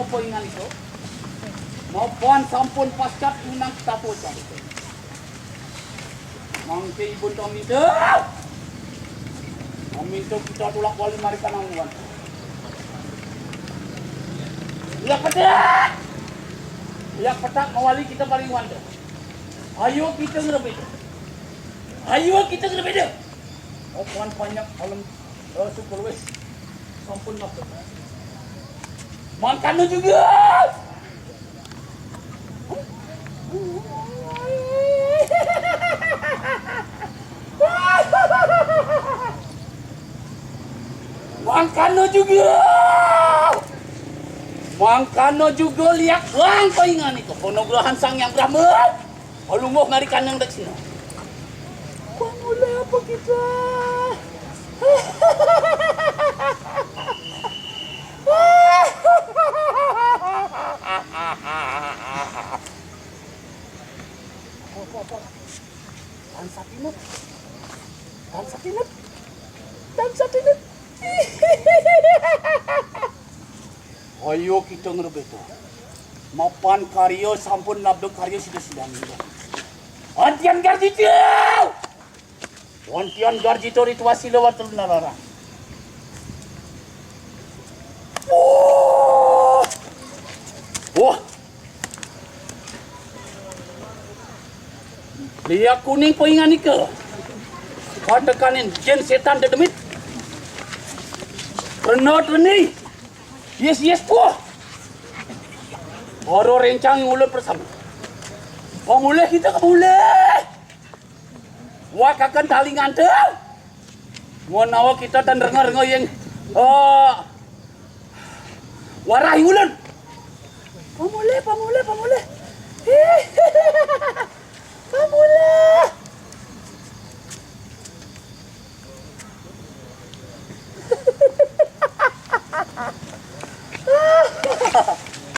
poingan itu. Maupun sampun pascat unang tapo cari. Mangke ibu kami tu. Kami tu kita tulak wali mari kananguan. Ya petak. Ya petak mawali kita paling wanda. Ayo kita ngerebet. Ayo kita ngerebet. Oh puan banyak alam syukur wes. Sampun makan. Makan juga. Mangkano juga. Mangkano juga lihat wang paingan itu. Penugrahan sang yang Brahma. Alungguh mari kanang dak sini. Kau mulai apa kita? Dan satinut. Ayo kita ngerebet. Mapan karyo sampun labdo karyo sudah Antian Garjito! Antian Garjito rituasi lewat nalara. Wah! Lihat kuning poingan ni ke? Katakan jen setan dedemit. Renot ni. Yes puah. Oro rencang ulut bersama. Pemulih kita kemulih. Wakakan tali nganteng. Mau kita dan rengar-rengar yang warahi ulun. Pemulih. Pemulih.